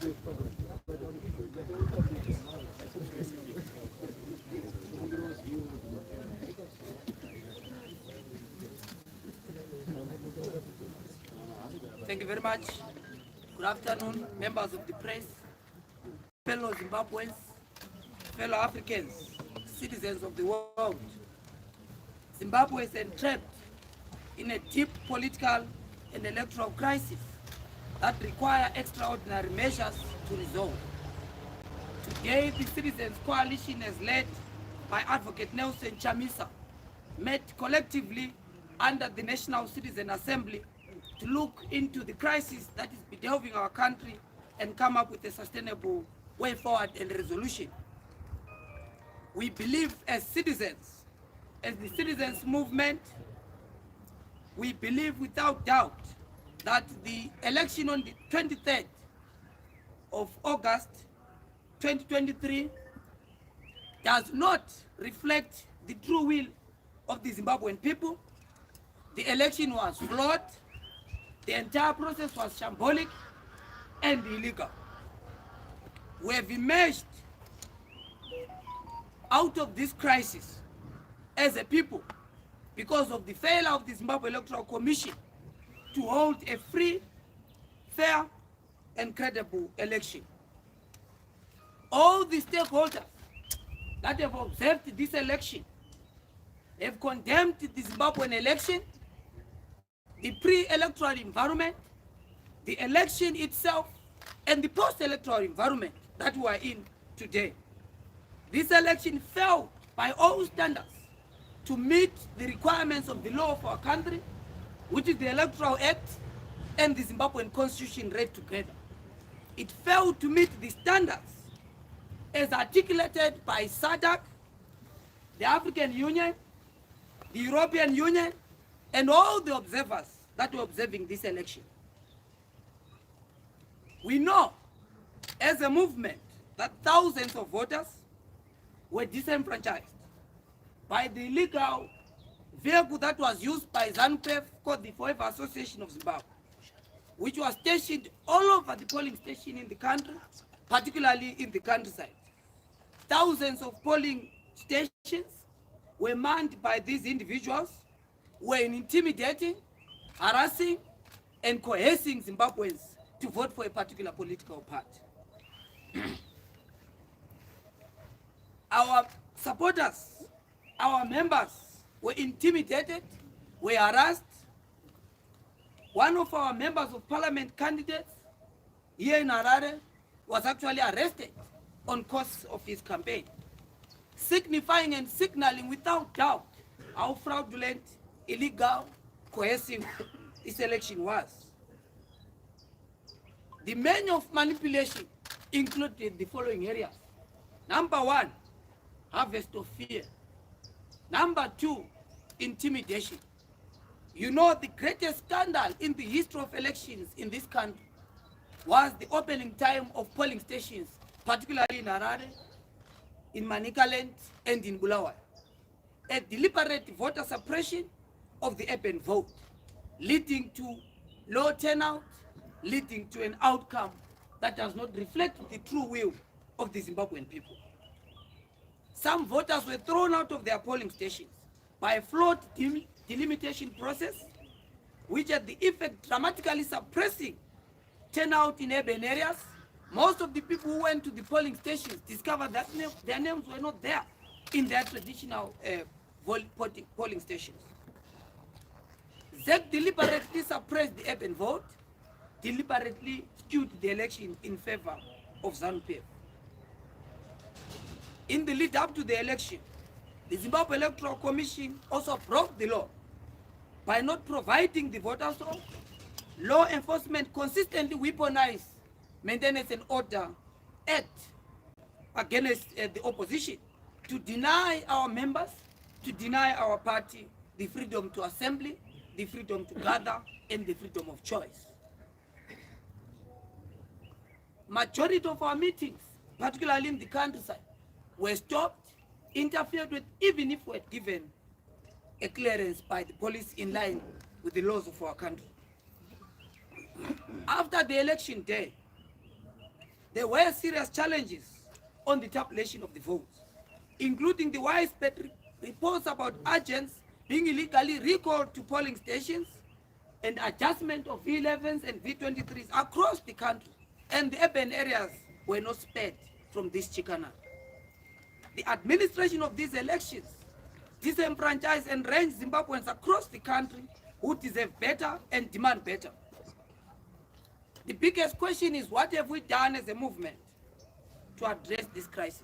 Thank you very much. Good afternoon, members of the press, fellow Zimbabweans, fellow Africans, citizens of the world. Zimbabwe is entrapped in a deep political and electoral crisis that require extraordinary measures to resolve. Today, the Citizens Coalition, as led by Advocate Nelson Chamisa, met collectively under the National Citizen Assembly to look into the crisis that is bedeviling our country and come up with a sustainable way forward and resolution. We believe as citizens, as the citizens movement, we believe without doubt that the election on the 23rd of August 2023 does not reflect the true will of the Zimbabwean people. The election was flawed. The entire process was shambolic and illegal. We have emerged out of this crisis as a people because of the failure of the Zimbabwe Electoral Commission to hold a free, fair, and credible election. All the stakeholders that have observed this election have condemned the Zimbabwean election, the pre-electoral environment, the election itself, and the post-electoral environment that we are in today. This election failed by all standards to meet the requirements of the law of our country, which is the Electoral Act and the Zimbabwean Constitution read together. It failed to meet the standards as articulated by SADC, the African Union, the European Union, and all the observers that were observing this election. We know as a movement that thousands of voters were disenfranchised by the illegal vehicle that was used by ZANU-PF called the Forever Association of Zimbabwe, which was stationed all over the polling station in the country, particularly in the countryside. Thousands of polling stations were manned by these individuals, were intimidating, harassing, and coercing Zimbabweans to vote for a particular political party. Our supporters, our members were intimidated, were harassed. One of our members of parliament candidates here in Harare was actually arrested on course of his campaign, signifying and signaling without doubt how fraudulent, illegal, coercive this election was. The menu of manipulation included the following areas. Number one, harvest of fear. Number two, intimidation. You know, the greatest scandal in the history of elections in this country was the opening time of polling stations, particularly in Harare, in Manicaland, and in Bulawayo. A deliberate voter suppression of the urban vote, leading to low turnout, leading to an outcome that does not reflect the true will of the Zimbabwean people. Some voters were thrown out of their polling stations by a flawed delimitation process, which had the effect dramatically suppressing turnout in urban areas. Most of the people who went to the polling stations discovered that their names were not there in their traditional polling stations. ZEC deliberately suppressed the urban vote, deliberately skewed the election in favor of ZANU-PF. In the lead up to the election, the Zimbabwe Electoral Commission also broke the law by not providing the voters roll. Law enforcement consistently weaponized Maintenance and Order Act against the opposition to deny our members, to deny our party the freedom to assembly, the freedom to gather, and the freedom of choice. Majority of our meetings, particularly in the countryside, were stopped, interfered with, even if we were given a clearance by the police in line with the laws of our country. After the election day, There were serious challenges on the tabulation of the votes, including the widespread reports about agents being illegally recalled to polling stations and adjustment of V11s and V23s across the country, and the urban areas were not spared from this chicanery. The administration of these elections disenfranchised and ranged Zimbabweans across the country who deserve better and demand better. The biggest question is, what have we done as a movement to address this crisis?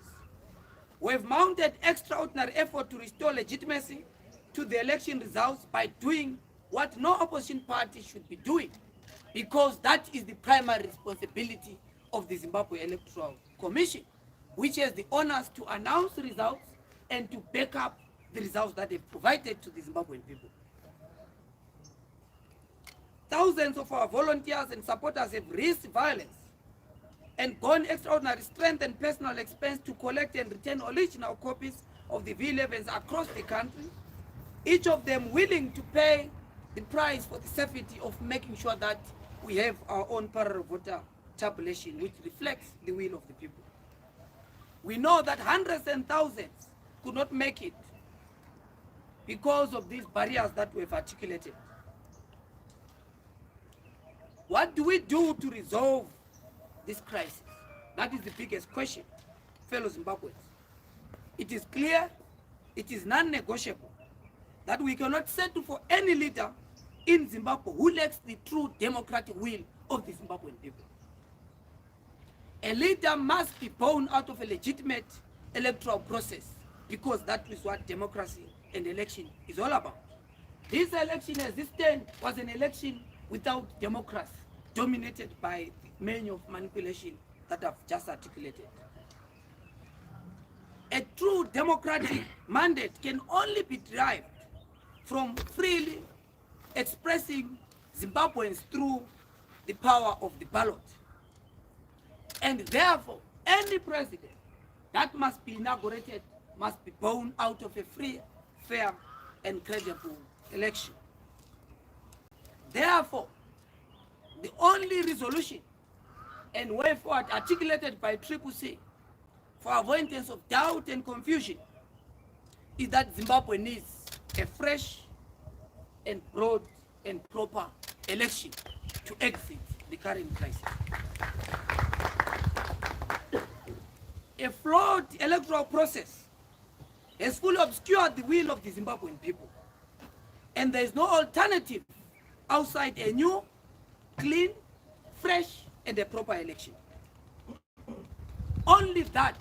We've mounted extraordinary effort to restore legitimacy to the election results by doing what no opposition party should be doing, because that is the primary responsibility of the Zimbabwe Electoral Commission, which has the honors to announce the results and to back up the results that they've provided to the Zimbabwean people. Thousands of our volunteers and supporters have risked violence and gone extraordinary strength and personal expense to collect and return original copies of the V11s across the country, each of them willing to pay the price for the safety of making sure that we have our own parallel voter tabulation, which reflects the will of the people. We know that hundreds and thousands could not make it because of these barriers that we've articulated. What do we do to resolve this crisis? That is the biggest question, fellow Zimbabweans. It is clear, it is non-negotiable, that we cannot settle for any leader in Zimbabwe who lacks the true democratic will of the Zimbabwean people. A leader must be born out of a legitimate electoral process, because that is what democracy and election is all about. This election, as it stands, was an election without democracy, dominated by the menu of manipulation that I've just articulated. A true democratic mandate can only be derived from freely expressing Zimbabweans through the power of the ballot. And therefore, any president that must be inaugurated must be born out of a free, fair, and credible election. Therefore, the only resolution and way forward articulated by CCC for avoidance of doubt and confusion is that Zimbabwe needs a fresh and broad and proper election to exit the current crisis. A flawed electoral process has fully obscured the will of the Zimbabwean people, and there is no alternative outside a new, clean, fresh, and a proper election. Only that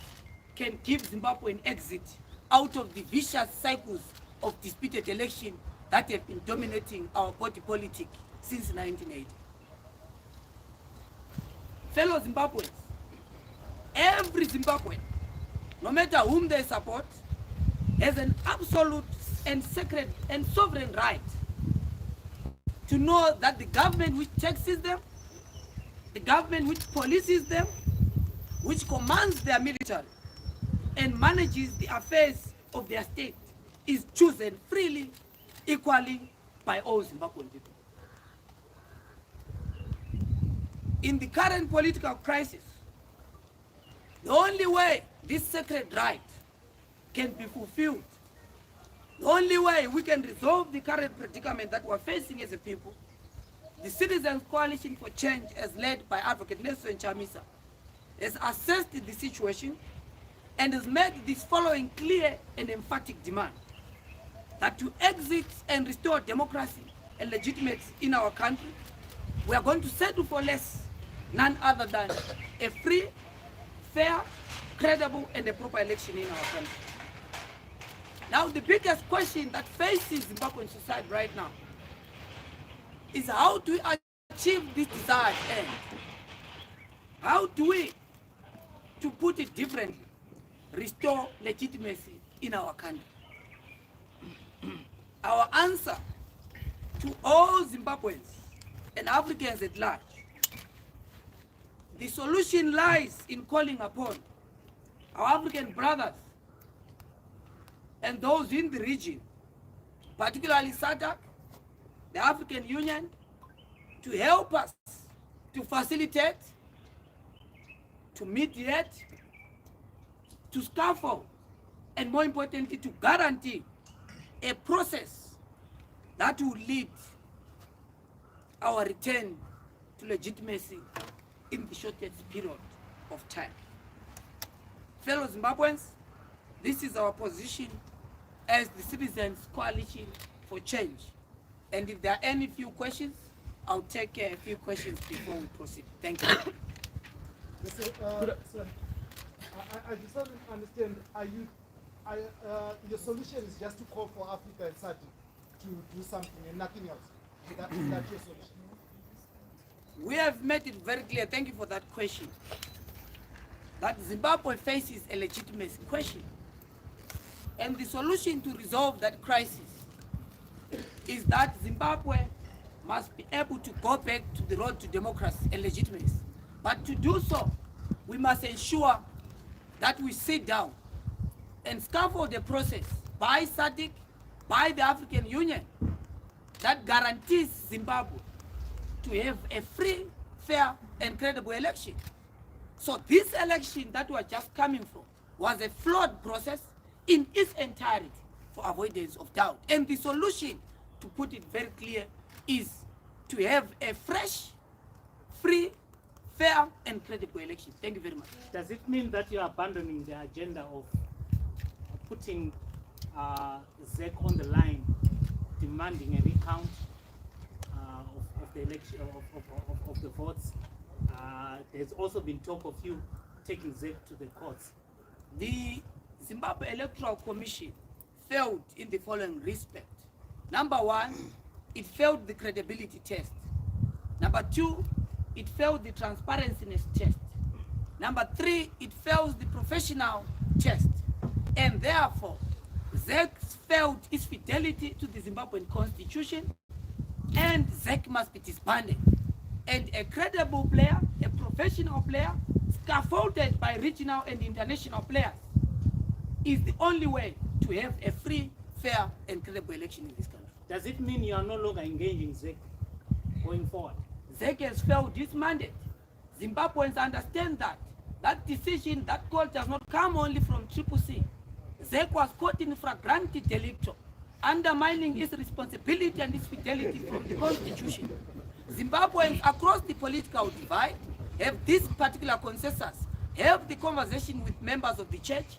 can give Zimbabwe an exit out of the vicious cycles of disputed election that have been dominating our body politic since 1980. Fellow Zimbabweans, every Zimbabwean, no matter whom they support, has an absolute and sacred and sovereign right to know that the government which taxes them, the government which polices them, which commands their military and manages the affairs of their state, is chosen freely, equally by all Zimbabwean people. In the current political crisis, the only way this sacred right can be fulfilled, the only way we can resolve the current predicament that we're facing as a people, the Citizens Coalition for Change, as led by Advocate Nelson Chamisa, has assessed the situation and has made this following clear and emphatic demand: that to exit and restore democracy and legitimacy in our country, we are going to settle for less, none other than a free, fair, credible, and a proper election in our country. Now, the biggest question that faces Zimbabwean society right now is, how do we achieve this desired end? How do we, to put it differently, restore legitimacy in our country? Our answer to all Zimbabweans and Africans at large, the solution lies in calling upon our African brothers and those in the region, particularly SADC, the African Union, to help us to facilitate, to mediate, to scaffold, and more importantly, to guarantee a process that will lead our return to legitimacy in the shortest period of time. Fellow Zimbabweans, this is our position as the Citizens Coalition for Change. And if there are any few questions, I'll take a few questions before we proceed. Thank you. Sorry. I just don't understand. Your solution is just to call for Africa and SADC to do something and nothing else. Is that your solution? We have made it very clear, thank you for that question, that Zimbabwe faces a legitimacy question. And the solution to resolve that crisis is that Zimbabwe must be able to go back to the road to democracy and legitimacy. But to do so, we must ensure that we sit down and scaffold the process by SADC, by the African Union, that guarantees Zimbabwe to have a free, fair, and credible election. So this election that we are just coming from was a flawed process in its entirety for avoidance of doubt. And the solution, to put it very clear, is to have a fresh, free, fair, and credible election. Thank you very much. Does it mean that you are abandoning the agenda of putting ZEC on the line, demanding a recount of the election of the votes? There's also been talk of you taking ZEC to the courts. The Zimbabwe Electoral Commission failed in the following respect. Number one, it failed the credibility test. Number two, it failed the transparency test. Number three, it fails the professional test. And therefore, ZEC failed its fidelity to the Zimbabwean constitution, and ZEC must be disbanded. And a credible player, a professional player, scaffolded by regional and international players, is the only way to have a free, fair, and credible election in this country. Does it mean you are no longer engaging ZEC going forward? ZEC has failed this mandate. Zimbabweans understand that. That decision, that call does not come only from CCC. ZEC was caught in flagrante delicto, undermining its responsibility and its fidelity from the constitution. Zimbabweans across the political divide have this particular consensus, have the conversation with members of the church,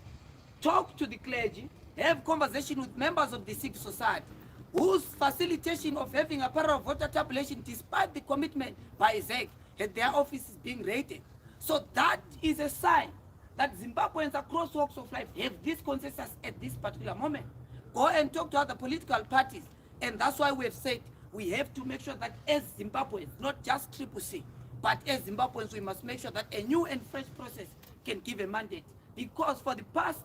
talk to the clergy, have conversation with members of the civil society, whose facilitation of having a parallel voter tabulation, despite the commitment by ZEC, had their offices being raided. So that is a sign that Zimbabweans across walks of life have this consensus at this particular moment. Go and talk to other political parties. And that's why we have said we have to make sure that as Zimbabweans, not just CCC, but as Zimbabweans, we must make sure that a new and fresh process can give a mandate. Because for the past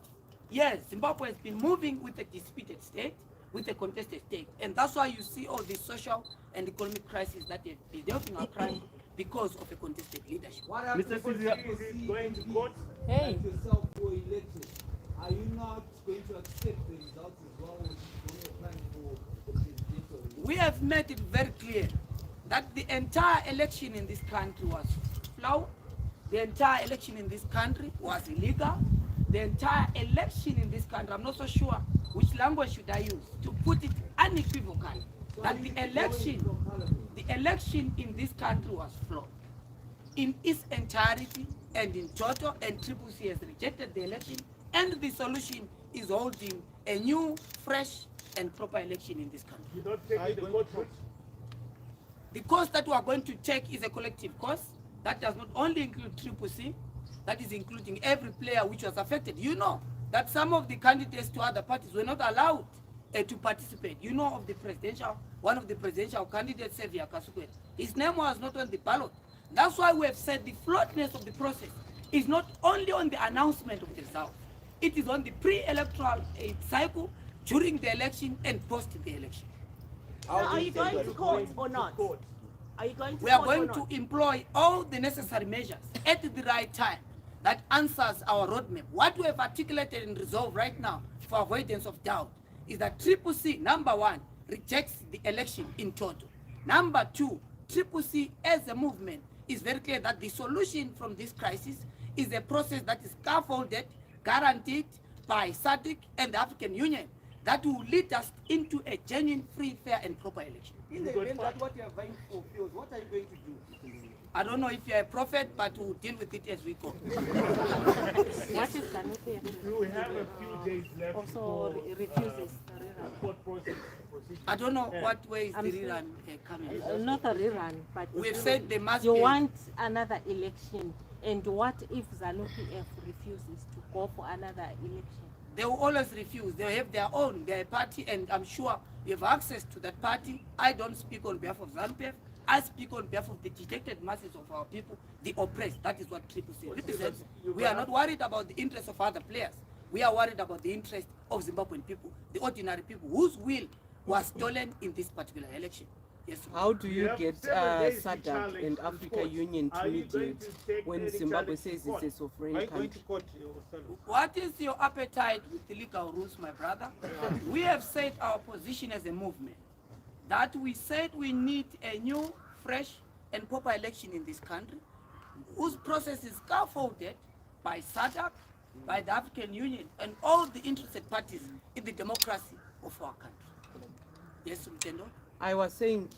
years, Zimbabwe has been moving with a disputed state, with a contested state. And that's why you see all the social and economic crises that have been helping our crime because of a contested leadership. Mr. CCC going to court? Hey. Yourself for elected, are you not going to accept the results as well when you're applying for the presidential election? We have made it very clear that the entire election in this country was flawed. The entire election in this country was illegal. The entire election in this country, I'm not so sure which language should I use to put it unequivocally, that the election in this country was flawed in its entirety and in total, and CCC has rejected the election, and the solution is holding a new, fresh, and proper election in this country. You don't take the court route? The course that we are going to take is a collective course that does not only include CCC, that is including every player which was affected. You know that some of the candidates to other parties were not allowed to participate. You know of the presidential, one of the presidential candidates, Xavier Kasukwe. His name was not on the ballot. That's why we have said the flawedness of the process is not only on the announcement of the result. It is on the pre-electoral cycle, during the election, and post the election. Now, are you going to court or not? Are you going to We are court or going not? to employ all the necessary measures at the right time that answers our roadmap. What we have articulated and resolved right now for avoidance of doubt is that CCC, number one, rejects the election in total. Number two, CCC as a movement is very clear that the solution from this crisis is a process that is scaffolded, guaranteed by SADC and the African Union that will lead us into a genuine, free, fair, and proper election. In the event that what you are vying for fails, what are you going to do? I don't know if you're a prophet, but we'll deal with it as we go. What is Zanupi? We have a few days left Also refuses the rerun. court process. I don't know what way is the rerun coming. Not a rerun, but We've said they must you be. want another election. And what if ZANU-PF refuses to go for another election? They will always refuse. They have their own, their party, and I'm sure you have access to that party. I don't speak on behalf of ZANU-PF. I speak on behalf of the dejected masses of our people, the oppressed. That is what CCC represents. We are not worried about the interests of other players. We are worried about the interest of Zimbabwean people, the ordinary people whose will was stolen in this particular election. Yes. How do you have get 7 days to SADC challenge and the Africa court. Union to Are you going mediate to take when any Zimbabwe challenge to says court? it's a sovereign Are you going country? to court, Osalo? What is your appetite with the legal rules, my brother? We have said our position as a movement, that we said we need a new, fresh, and proper election in this country, whose process is scaffolded by SADC, by the African Union, and all the interested parties in the democracy of our country. Yes, Mtendo? I was saying,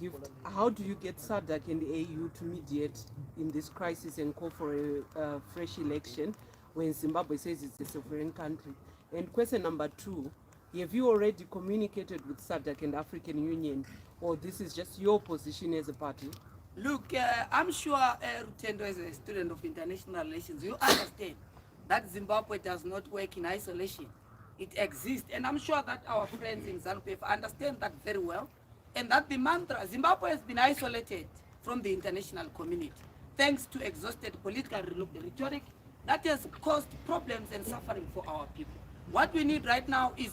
how do you get SADC and the AU to mediate in this crisis and call for a fresh election when Zimbabwe says it's a sovereign country? And question number 2, have you already communicated with SADC and African Union, or this is just your position as a party? Look, I'm sure Rutendo, as a student of international relations, you understand that Zimbabwe does not work in isolation. It exists, and I'm sure that our friends in ZANU-PF understand that very well, and that the mantra, Zimbabwe has been isolated from the international community, thanks to exhausted political rhetoric that has caused problems and suffering for our people. What we need right now is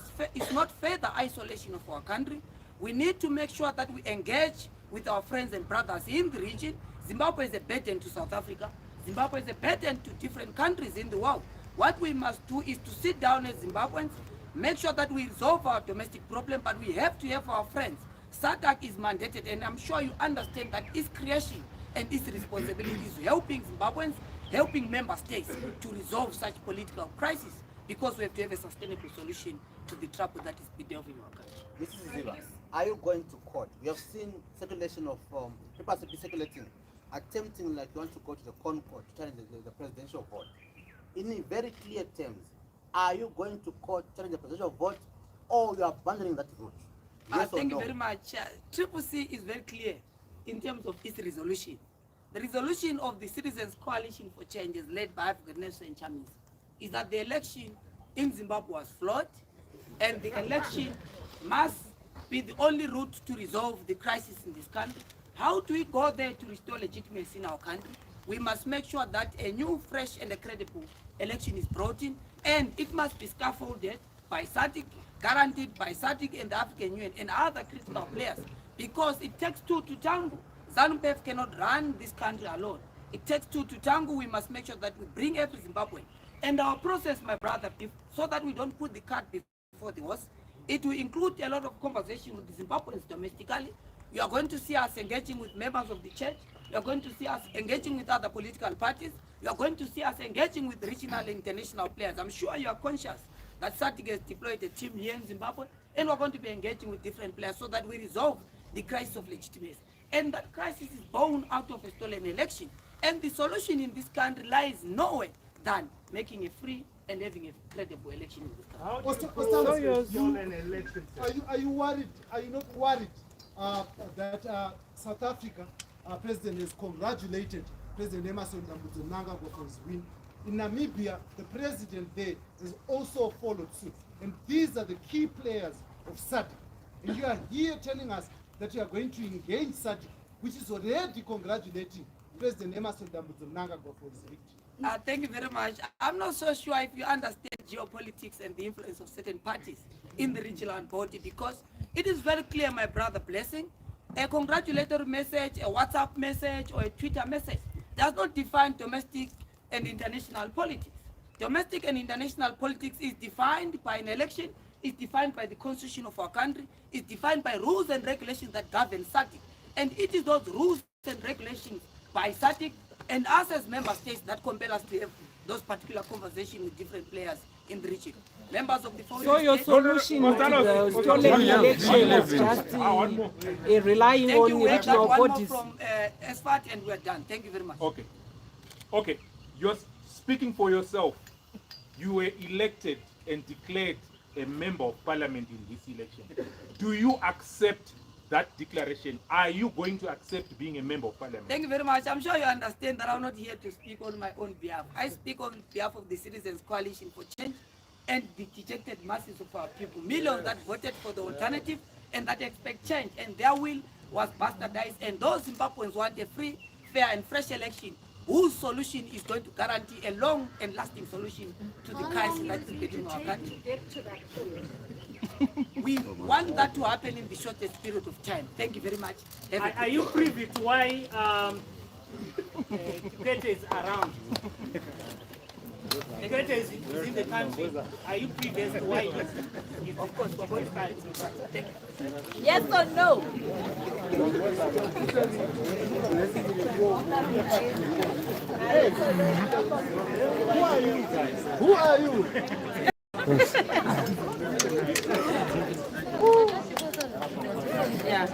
not further isolation of our country. We need to make sure that we engage with our friends and brothers in the region. Zimbabwe is a burden to South Africa. Zimbabwe is a burden to different countries in the world. What we must do is to sit down as Zimbabweans, make sure that we resolve our domestic problem, but we have to have our friends. SADC is mandated, and I'm sure you understand that its creation and its responsibility is helping Zimbabweans, helping member states to resolve such political crisis, because we have to have a sustainable solution to the trouble that is bedeviling our country. Mrs. Ziva, are you going to court? We have seen circulation of papers circulating, attempting like you want to go to the court to challenge the presidential vote. In very clear terms, are you going to court to challenge the presidential vote, or you are abandoning that route? Yes or Thank no? you very much. CCC is very clear in terms of its resolution. The resolution of the Citizens Coalition for Change, led by African Nation and Chamisa, is that the election in Zimbabwe was flawed, and the election must be the only route to resolve the crisis in this country. How do we go there to restore legitimacy in our country? We must make sure that a new, fresh, and a credible election is brought in, and it must be scaffolded by SADC, guaranteed by SADC and the African Union and other critical players, because it takes two to tango. ZANU-PF cannot run this country alone. It takes two to tango. We must make sure that we bring every Zimbabwean. And our process, my brother, so that we don't put the cart before the horse, it will include a lot of conversation with the Zimbabweans domestically. You are going to see us engaging with members of the church. You are going to see us engaging with other political parties. You are going to see us engaging with regional and international players. I'm sure you are conscious that SADC has deployed a team here in Zimbabwe, and we're going to be engaging with different players so that we resolve the crisis of legitimacy. And that crisis is born out of a stolen election. And the solution in this country lies nowhere than making a free and having a credible election in this country. How do you Ostalo, prove a stolen election, sir? Are you worried? Are you not worried that South Africa president has congratulated President Emerson Mnangagwa for his win? In Namibia, the president there has also followed suit, and these are the key players of SADC. And you are here telling us that you are going to engage SADC, which is already congratulating President Emerson Mnangagwa for his victory. Thank you very much. I'm not so sure if you understand geopolitics and the influence of certain parties in the regional body, because it is very clear, my brother Blessing, a congratulatory message, a WhatsApp message, or a Twitter message does not define domestic and international politics. Domestic and international politics is defined by an election, is defined by the constitution of our country, is defined by rules and regulations that govern SADC. And it is those rules and regulations by SADC and us as member states that compel us to have those particular conversations with different players in the region. Members of the foreign So your state, solution to the stolen election is just relying thank you. on We have regional one more bodies. from SFAT and we're done. Thank you very much. Okay. Okay. You're speaking for yourself. You were elected and declared a member of parliament in this election. Do you accept that declaration? Are you going to accept being a member of parliament? Thank you very much. I'm sure you understand that I'm not here to speak on my own behalf. I speak on behalf of the Citizens Coalition for Change and the dejected masses of our people, millions that voted for the alternative and that expect change, and their will was bastardized, and those Zimbabweans want a free, fair and fresh election whose solution is going to guarantee a long and lasting solution to the crisis that is facing our country. We want that to happen in the shortest period of time. Thank you very much. Are you privy to why Kete is around? Kete is in the country. Are you privy as to why he's of course Yes or no? Who are you? Yeah.